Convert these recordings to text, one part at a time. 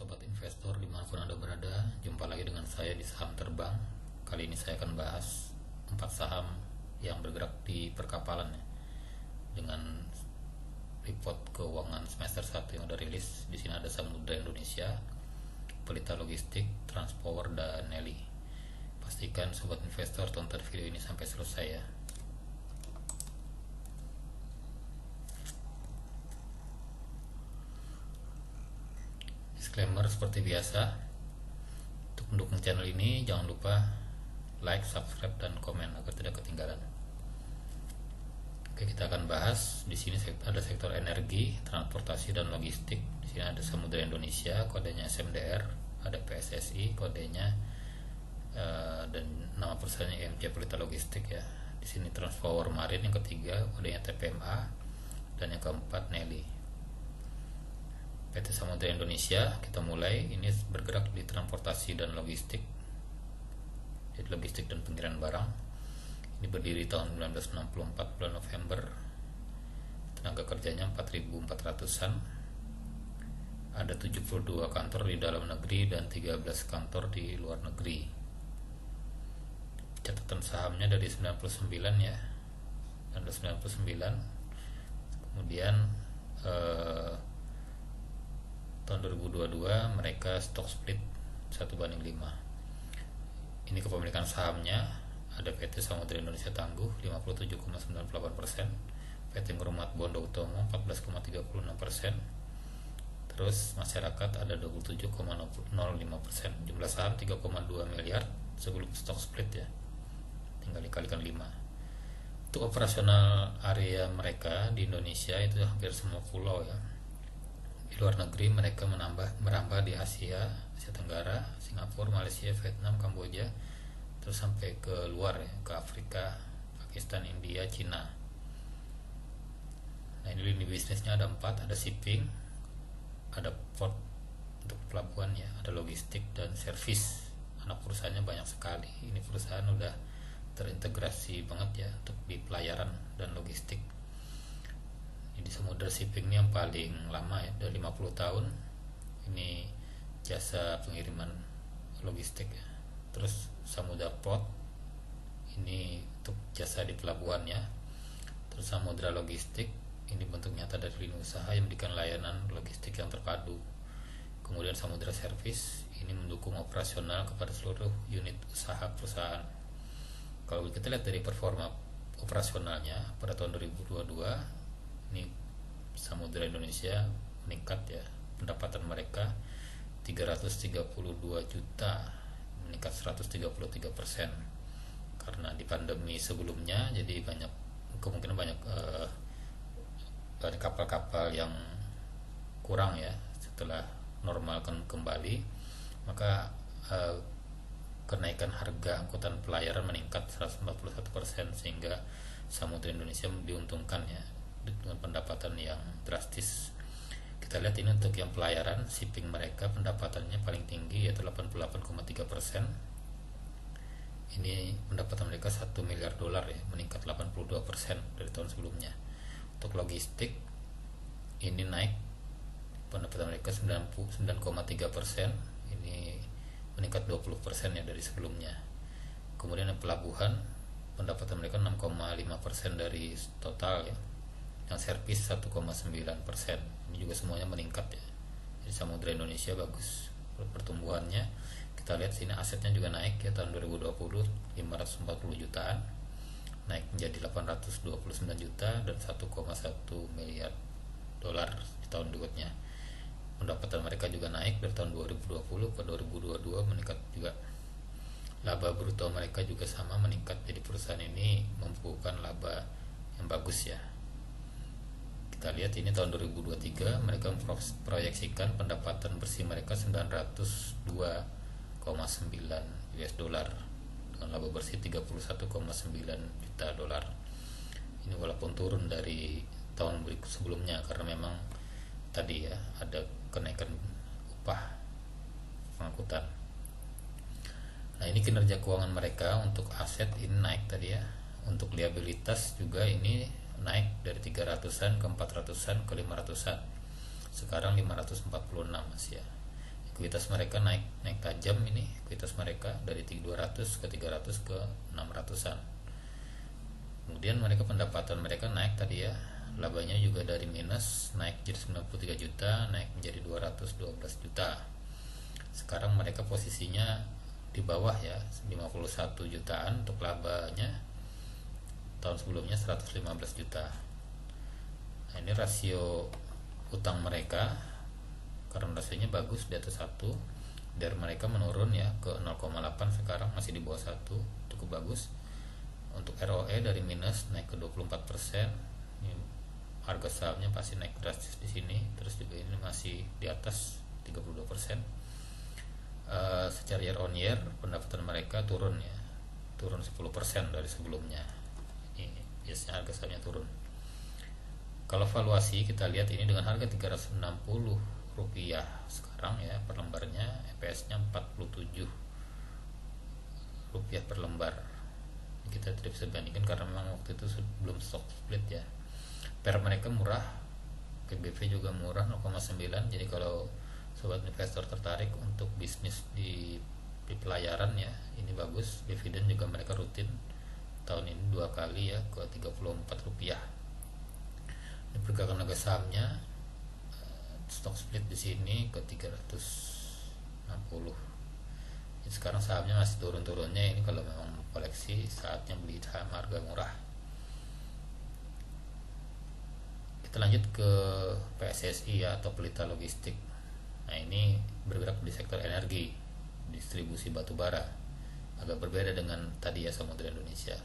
sobat investor dimanapun Anda berada, jumpa lagi dengan saya di Saham Terbang. Kali ini saya akan bahas 4 saham yang bergerak di perkapalan ya, dengan report keuangan semester 1 yang sudah rilis. Di sini ada Samudra Indonesia, Pelita Logistik, Transpower, dan Nelly. Pastikan sobat investor tonton video ini sampai selesai ya. Disclaimer seperti biasa, untuk mendukung channel ini jangan lupa like, subscribe, dan komen agar tidak ketinggalan. Oke, kita akan bahas di sini ada sektor energi, transportasi, dan logistik. Di sini ada Samudra Indonesia, kodenya SMDR, ada PSSI, kodenya dan nama perusahaannya IMC Pelita Logistik ya. Di sini Transpower Marine yang ketiga, kodenya TPMA, dan yang keempat Nelly. PT Samudra Indonesia, kita mulai. Ini bergerak di transportasi dan logistik, jadi logistik dan pengiriman barang. Ini berdiri tahun 1964 bulan November. Tenaga kerjanya 4.400-an. Ada 72 kantor di dalam negeri dan 13 kantor di luar negeri. Catatan sahamnya dari 99 ya, 1999. Kemudian tahun 2022 mereka stock split 1:5. Ini kepemilikan sahamnya ada PT Samudra Indonesia Tangguh 57,98%, PT Ngurumat Bondo Utomo 14,36%, terus masyarakat ada 27,05%. Jumlah saham 3,2 miliar sebelum stock split ya, tinggal dikalikan 5. Untuk operasional area mereka di Indonesia itu hampir semua pulau ya. Di luar negeri mereka merambah di Asia Tenggara, Singapura, Malaysia, Vietnam, Kamboja, terus sampai ke luar ya, ke Afrika, Pakistan, India, Cina. Nah, ini lini bisnisnya ada 4, ada shipping, ada port untuk pelabuhan ya, ada logistik, dan servis. Anak perusahaannya banyak sekali. Ini perusahaan udah terintegrasi banget ya untuk di pelayaran dan logistik. Di Samudra Shipping ini yang paling lama ya, udah 50 tahun. Ini jasa pengiriman logistik ya. Terus Samudra Port ini untuk jasa di pelabuhannya. Terus Samudra Logistik ini bentuk nyata dari lini usaha yang memberikan layanan logistik yang terpadu. Kemudian Samudra Service ini mendukung operasional kepada seluruh unit usaha perusahaan. Kalau kita lihat dari performa operasionalnya pada tahun 2022, ini Samudra Indonesia meningkat ya, pendapatan mereka 332 juta, meningkat 133%. Karena di pandemi sebelumnya jadi kemungkinan banyak kapal-kapal yang kurang ya. Setelah normalkan kembali, maka kenaikan harga angkutan pelayaran meningkat 141%, sehingga Samudra Indonesia diuntungkan ya dengan pendapatan yang drastis. Kita lihat ini untuk yang pelayaran shipping, mereka pendapatannya paling tinggi yaitu 88,3%. Ini pendapatan mereka 1 miliar dolar ya, meningkat 82% dari tahun sebelumnya. Untuk logistik ini naik, pendapatan mereka 99,3%, ini meningkat 20% ya dari sebelumnya. Kemudian yang pelabuhan, pendapatan mereka 6,5% dari total ya. Yang servis 1,9%. Ini juga semuanya meningkat ya. Jadi Samudra Indonesia bagus pertumbuhannya. Kita lihat sini asetnya juga naik ya, tahun 2020 540 jutaan, naik menjadi 829 juta dan 1,1 miliar dolar di tahun berikutnya. Pendapatan mereka juga naik dari tahun 2020 ke 2022, meningkat juga. Laba bruto mereka juga sama meningkat. Jadi perusahaan ini membukukan laba yang bagus ya. Kita lihat ini tahun 2023 mereka memproyeksikan pendapatan bersih mereka 902,9 US dollar dengan laba bersih 31,9 juta dolar. Ini walaupun turun dari tahun sebelumnya karena memang tadi ya ada kenaikan upah pengangkutan. Nah, ini kinerja keuangan mereka. Untuk aset ini naik tadi ya. Untuk liabilitas juga ini naik dari 300-an ke 400-an ke 500-an. Sekarang 546 Mas ya. ekuitas mereka naik tajam. Ini ekuitas mereka dari 200 ke 300 ke 600-an. Kemudian mereka pendapatan mereka naik tadi ya, labanya juga dari minus naik jadi 93 juta naik menjadi 212 juta. Sekarang mereka posisinya di bawah ya, 51 jutaan untuk labanya. Tahun sebelumnya 115 juta. Nah, ini rasio utang mereka, karena rasionya bagus di atas 1, dari mereka menurun ya ke 0,8, sekarang masih di bawah 1, cukup bagus. Untuk ROE dari minus naik ke 24%. Ini harga sahamnya pasti naik drastis di sini. Terus juga ini masih di atas 32%. Secara year on year pendapatan mereka turun ya, turun 10% dari sebelumnya. Ini biasanya harga sahamnya turun. Kalau valuasi kita lihat ini dengan harga 360 rupiah sekarang ya per lembarnya, EPS nya 47 rupiah per lembar. Kita tidak bisa bandingkan karena memang waktu itu belum stock split ya. Per mereka murah, PBV juga murah 0,9. Jadi kalau sobat investor tertarik untuk bisnis di pelayaran ya, ini bagus. Dividen juga mereka rutin tahun ini 2 kali ya, ke 34 rupiah. Ini pergerakan harga sahamnya, stock split di sini ke 360. Jadi sekarang sahamnya masih turun-turunnya. Ini kalau memang koleksi, saatnya beli saham harga murah. Kita lanjut ke PSSI ya, atau Pelita Logistik. Nah, ini bergerak di sektor energi, distribusi batu bara. Agak berbeda dengan tadi ya Samudra Indonesia,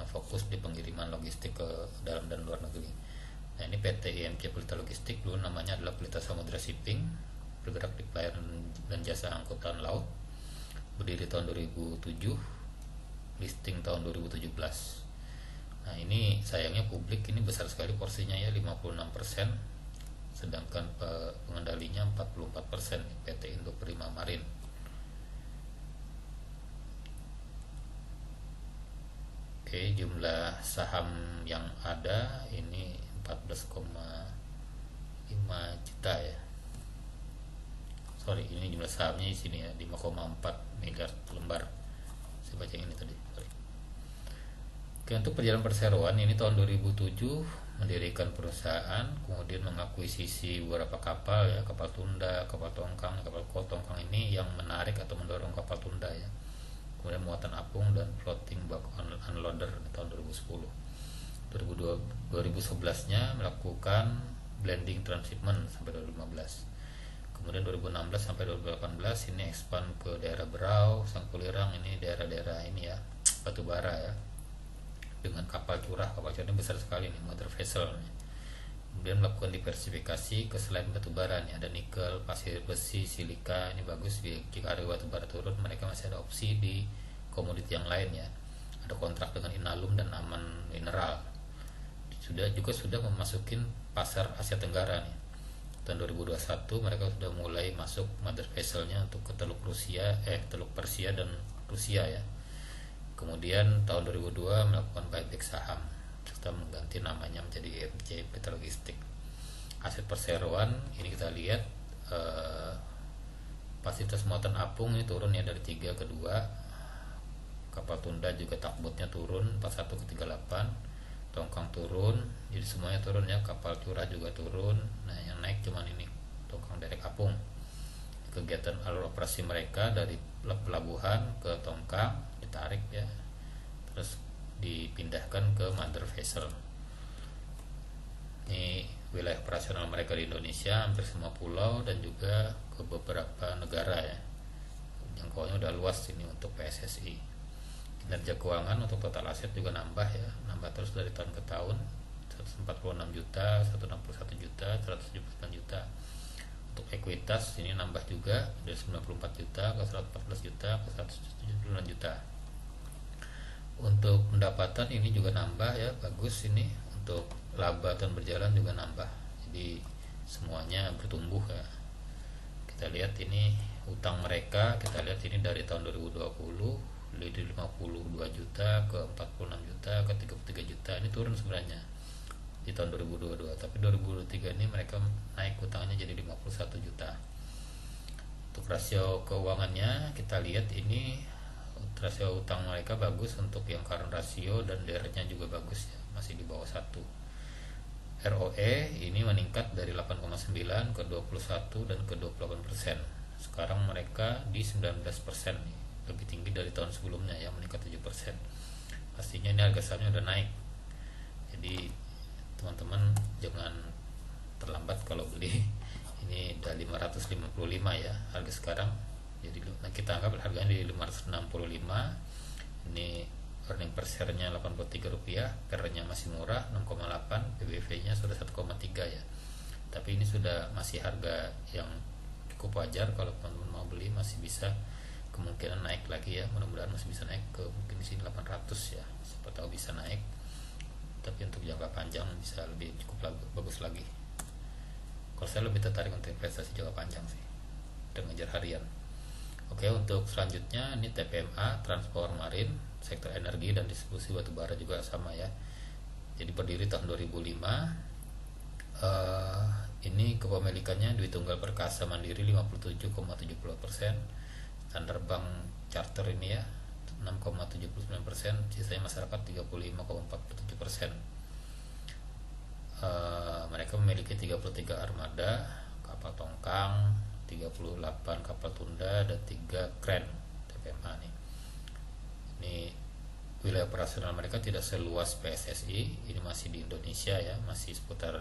yang fokus di pengiriman logistik ke dalam dan luar negeri. Nah, ini PT IMC Pelita Logistik, dulu namanya adalah Pelita Samudra Shipping, bergerak di pelayaran dan jasa angkutan laut. Berdiri tahun 2007, listing tahun 2017. Nah, ini sayangnya publik ini besar sekali porsinya ya, 56%, sedangkan pengendalinya 44%, PT Indo Prima Marine. Oke, jumlah saham yang ada ini 14,5 juta ya. Sorry, ini jumlah sahamnya di sini ya, 5,4 miliar lembar. Saya baca ini tadi. Sorry. Oke, untuk perjalanan perseroan ini tahun 2007 mendirikan perusahaan, kemudian mengakuisisi beberapa kapal ya, kapal tunda, kapal tongkang, kapal tongkang ini yang menarik atau mendorong kapal tunda ya. Kemudian muatan apung dan floating bulk unloader di tahun 2010. 2011-nya melakukan blending transshipment sampai 2015. Kemudian 2016 sampai 2018 ini expand ke daerah Berau, Sangkulirang, ini daerah-daerah ini ya, batu bara ya, dengan kapal curah. Kapal curah ini besar sekali nih, mother vessel nih. Kemudian melakukan diversifikasi ke selain batu bara nih, ada nikel, pasir besi, silika. Ini bagus, jika harga batu bara turun mereka masih ada opsi di komoditi yang lain ya. Ada kontrak dengan Inalum dan Aman Mineral. Sudah memasukin pasar Asia Tenggara nih. Tahun 2021 mereka sudah mulai masuk mother vessel-nya untuk ke Teluk Persia dan Rusia ya. Kemudian tahun 2002 melakukan buyback saham serta mengganti namanya menjadi IMC Pelita Logistik. Aset perseroan ini kita lihat, fasilitas muatan apung ini turun ya dari 3 ke 2. Kapal tunda juga takbotnya turun 41 ke 38. Tongkang turun, jadi semuanya turun ya. Kapal curah juga turun. Nah, yang naik cuman ini tongkang derek apung. Kegiatan alur operasi mereka dari pelabuhan ke tongkang ditarik ya, terus dipindahkan ke mother vessel. Ini wilayah operasional mereka di Indonesia, hampir semua pulau dan juga ke beberapa negara ya. Jangkauannya udah luas ini untuk PSSI. Kinerja keuangan untuk total aset juga nambah ya, nambah terus dari tahun ke tahun, 146 juta, 161 juta, 179 juta. Untuk ekuitas ini nambah juga dari 94 juta ke 114 juta ke 179 juta. Untuk pendapatan ini juga nambah ya, bagus ini. Untuk laba tahun berjalan juga nambah. Jadi semuanya bertumbuh ya. Kita lihat ini utang mereka, kita lihat ini dari tahun 2020 dari 52 juta ke 46 juta ke 33 juta. Ini turun sebenarnya di tahun 2022, tapi 2023 ini mereka naik utangnya jadi 51 juta. Untuk rasio keuangannya kita lihat ini rasio utang mereka bagus untuk yang current rasio, dan DER-nya juga bagus ya, masih di bawah 1. ROE ini meningkat dari 8,9 ke 21 dan ke 28%. Sekarang mereka di 19%, lebih tinggi dari tahun sebelumnya yang meningkat 7%. Pastinya ini harga sahamnya udah naik. Jadi teman-teman jangan terlambat kalau beli. Ini udah 555 ya harga sekarang. Jadi kita anggap harganya di 565. Ini earning per share-nya Rp83, PER-nya masih murah 6,8, PBV-nya sudah 1,3 ya. Tapi ini sudah masih harga yang cukup wajar. Kalau teman-teman mau beli masih bisa kemungkinan naik lagi ya. Mudah-mudahan masih bisa naik ke mungkin di sini 800 ya. Siapa tahu bisa naik. Tapi untuk jangka panjang bisa lebih cukup bagus lagi. Kalau saya lebih tertarik untuk investasi jangka panjang sih, dan ngejar harian. Oke, untuk selanjutnya ini TPMA, Transport Marin, sektor energi dan distribusi batubara juga sama ya. Jadi berdiri tahun 2005. Ini kepemilikannya Dwi Tunggal Perkasa Mandiri 57,70%, Standard Bank Charter ini ya 6,79%, sisanya masyarakat 35,47%. Mereka memiliki 33 armada kapal tongkang, 38 kapal tunda, dan 3 kren TPMA nih. Ini wilayah operasional mereka tidak seluas PSSI, ini masih di Indonesia ya, masih seputar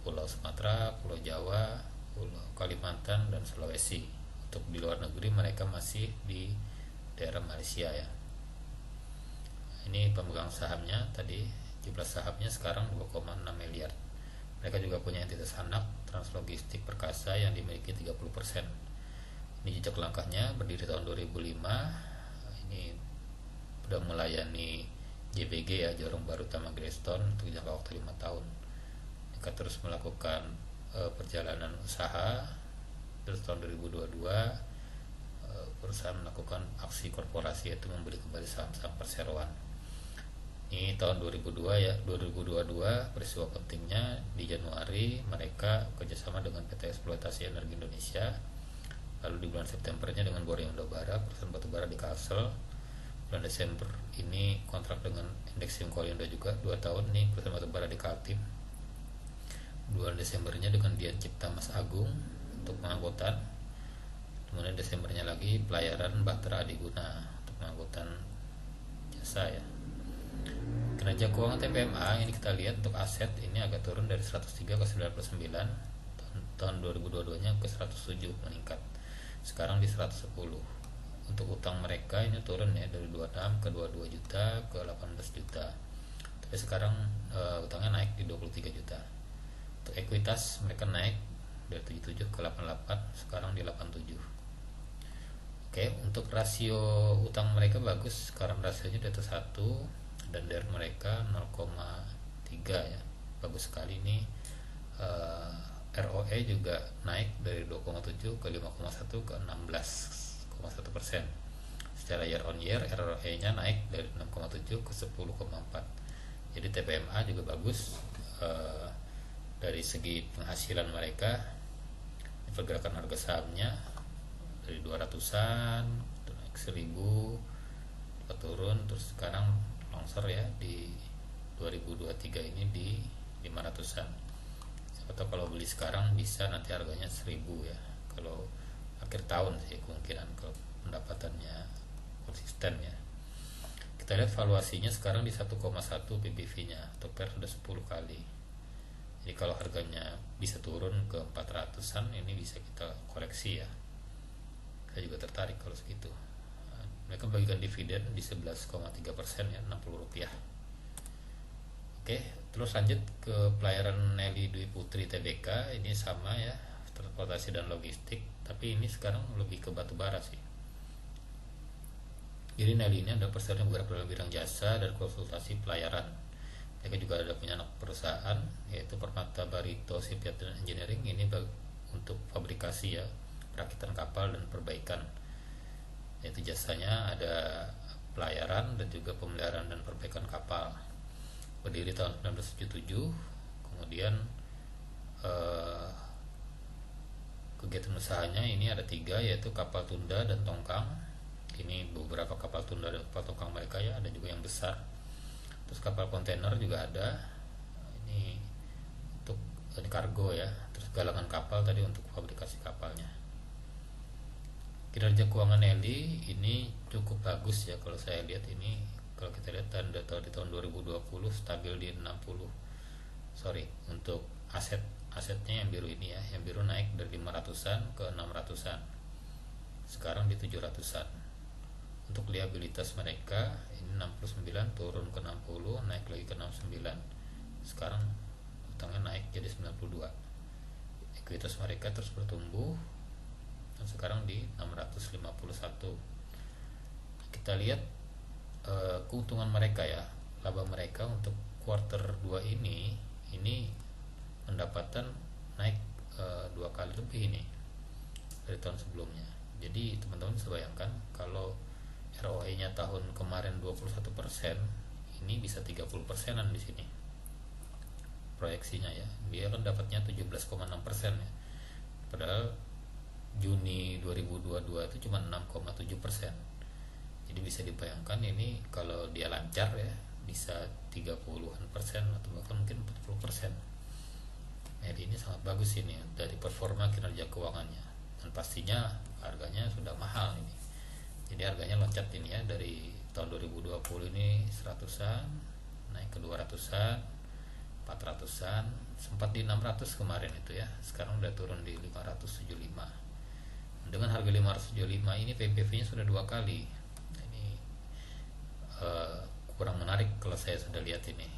Pulau Sumatera, Pulau Jawa, Pulau Kalimantan, dan Sulawesi. Untuk di luar negeri mereka masih di daerah Malaysia ya. Ini pemegang sahamnya tadi, jumlah sahamnya sekarang 2,6 miliar. Mereka juga punya entitas anak Translogistik Perkasa yang dimiliki 30%. Ini jejak langkahnya berdiri tahun 2005. Ini sudah melayani JBG ya, Jorong Baru Tama Greystone, untuk jangka waktu 5 tahun. Mereka terus melakukan perjalanan usaha. Terus tahun 2022 perusahaan melakukan aksi korporasi, yaitu membeli kembali saham-saham perseroan. Ini tahun 2022 ya, 2022 peristiwa pentingnya di Januari mereka kerjasama dengan PT Eksploitasi Energi Indonesia. Lalu di bulan Septembernya dengan Boring Indobara, perusahaan batubara di Kalsel. Bulan Desember ini kontrak dengan Indexium Kolindo juga 2 tahun nih, perusahaan batubara di Kaltim. Bulan Desembernya dengan Dian Cipta Mas Agung untuk pengangkutan. Kemudian Desembernya lagi pelayaran Bahtera Adiguna untuk pengangkutan jasa ya. Kinerja keuangan TPMA ini kita lihat untuk aset ini agak turun dari 103 ke 99. Tahun 2022 nya ke 107, meningkat. Sekarang di 110. Untuk utang mereka ini turun ya, dari 26 ke 22 juta ke 18 juta. Tapi sekarang utangnya naik di 23 juta. Untuk ekuitas mereka naik dari 77 ke 88, sekarang di 87. Oke, untuk rasio utang mereka bagus, sekarang rasionya di atas 1, dan DER mereka 0,3 ya, bagus sekali ini. ROE juga naik dari 2,7 ke 5,1 ke 16,1%. Secara year on year ROE nya naik dari 6,7 ke 10,4. Jadi TPMA juga bagus dari segi penghasilan mereka. Pergerakan harga sahamnya dari 200-an naik 1000, turun, terus sekarang longsor ya di 2023 ini di 500-an. Siapa tahu kalau beli sekarang bisa nanti harganya 1000 ya. Kalau akhir tahun sih kemungkinan, kalau pendapatannya konsisten ya. Kita lihat valuasinya sekarang di 1,1 PBV-nya, atau PER sudah 10 kali. Jadi kalau harganya bisa turun ke 400-an, ini bisa kita koleksi ya. Saya juga tertarik kalau segitu. Mereka bagikan dividen di 11,3% ya, Rp60. Oke, terus lanjut ke pelayaran Nelly Dwi Putri Tbk. Ini sama ya, transportasi dan logistik, tapi ini sekarang lebih ke batubara sih. Jadi Nelly ini adalah perusahaan yang bergerak dalam bidang jasa dan konsultasi pelayaran. Mereka juga ada punya anak perusahaan, yaitu Permata Barito Shipyard dan Engineering. Ini untuk fabrikasi ya, perakitan kapal dan perbaikan. Yaitu jasanya ada pelayaran dan juga pemeliharaan dan perbaikan kapal. Berdiri tahun 1977. Kemudian kegiatan usahanya ini ada 3, yaitu kapal tunda dan tongkang. Ini beberapa kapal tunda dan kapal tongkang mereka ya, ada juga yang besar. Terus kapal kontainer juga ada, ini untuk ini kargo ya. Terus galangan kapal tadi untuk fabrikasi kapalnya. Kinerja keuangan Nelly ini cukup bagus ya, kalau saya lihat ini. Kalau kita lihat data di tahun 2020 stabil di 60. Untuk asetnya yang biru ini ya, yang biru naik dari 500-an ke 600-an, sekarang di 700-an. Untuk liabilitas mereka ini 69 turun ke 60, naik lagi ke 69, sekarang utangnya naik jadi 92. Ekuitas mereka terus bertumbuh dan sekarang di 651. Kita lihat keuntungan mereka ya, laba mereka untuk kuarter 2 ini pendapatan naik 2 kali lebih ini dari tahun sebelumnya. Jadi teman-teman bisa bayangkan kalau ROE-nya tahun kemarin 21%, ini bisa 30%-an di sini proyeksinya ya. Dia kan dapatnya 17,6% ya. Padahal Juni 2022 itu cuma 6,7%. Jadi bisa dibayangkan ini kalau dia lancar ya, bisa 30-an% atau bahkan mungkin 40%. Nah, ini sangat bagus ini dari performa kinerja keuangannya, dan pastinya harganya sudah mahal ini. Jadi harganya loncat ini ya, dari tahun 2020 ini 100-an naik ke 200-an, 400-an, sempat di 600 kemarin itu ya. Sekarang udah turun di 575. Dengan harga 575 ini PBV-nya sudah 2 kali. Ini kurang menarik kalau saya sudah lihat ini.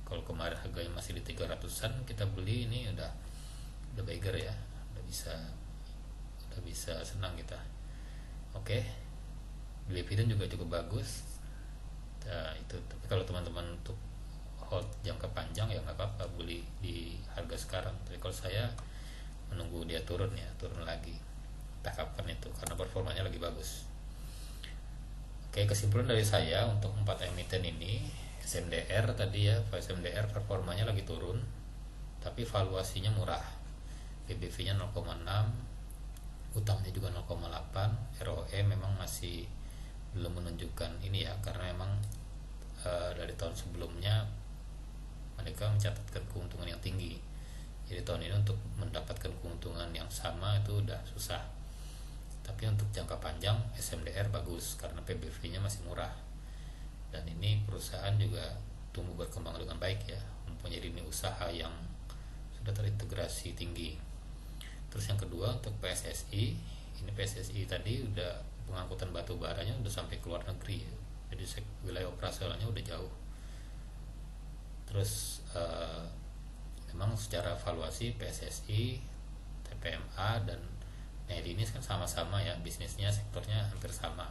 Kalau kemarin harganya masih di 300-an, kita beli ini udah beggar ya, udah bisa senang kita. Oke, dividen juga cukup bagus. Nah, itu. Tapi kalau teman-teman untuk hold jangka panjang ya nggak apa-apa, beli di harga sekarang. Tapi kalau saya menunggu dia turun lagi, entah kapan itu, karena performanya lagi bagus. Oke, kesimpulan dari saya untuk 4 emiten ini, SMDR tadi ya, SMDR performanya lagi turun, tapi valuasinya murah. PBV-nya 0,6, utangnya juga 0,8, ROE memang masih belum menunjukkan ini ya, karena memang dari tahun sebelumnya mereka mencatatkan keuntungan yang tinggi. Jadi tahun ini untuk mendapatkan keuntungan yang sama itu udah susah. Tapi untuk jangka panjang SMDR bagus karena PBV-nya masih murah. Dan ini perusahaan juga tumbuh berkembang dengan baik ya, mempunyai lini usaha yang sudah terintegrasi tinggi. Terus yang kedua untuk PSSI, ini PSSI tadi udah pengangkutan batu baranya udah sampai ke luar negeri ya. Jadi wilayah operasionalnya udah jauh. Terus memang secara valuasi PSSI, TPMA dan Nelly ini kan sama-sama ya, bisnisnya sektornya hampir sama.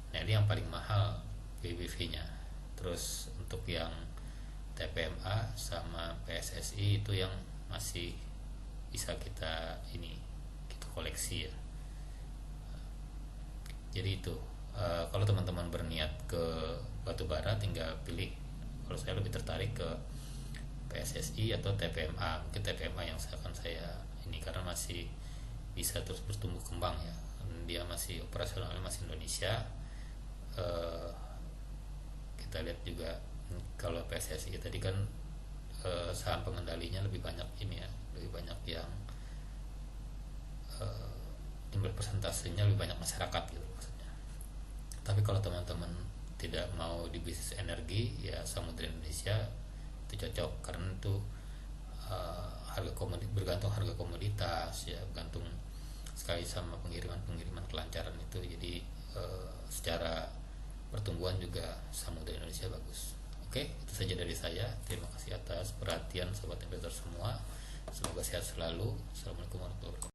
Nelly yang paling mahal PBV-nya. Terus untuk yang TPMA sama PSSI itu yang masih bisa kita koleksi ya. Jadi itu kalau teman-teman berniat ke batubara tinggal pilih. Kalau saya lebih tertarik ke PSSI atau TPMA. Mungkin TPMA yang akan saya ini karena masih bisa terus bertumbuh kembang ya. Dia masih operasionalnya masih Indonesia. Kita lihat juga kalau PSSI tadi kan saham pengendalinya lebih banyak ini ya, lebih banyak yang jumlah persentasenya lebih banyak masyarakat gitu maksudnya. Tapi kalau teman-teman tidak mau di bisnis energi ya, Samudra Indonesia itu cocok karena itu bergantung harga komoditas ya, bergantung sekali sama pengiriman kelancaran itu. Jadi secara pertumbuhan juga Samudra Indonesia bagus. Oke, itu saja dari saya. Terima kasih atas perhatian sobat investor semua. Semoga sehat selalu. Assalamualaikum warahmatullahi wabarakatuh.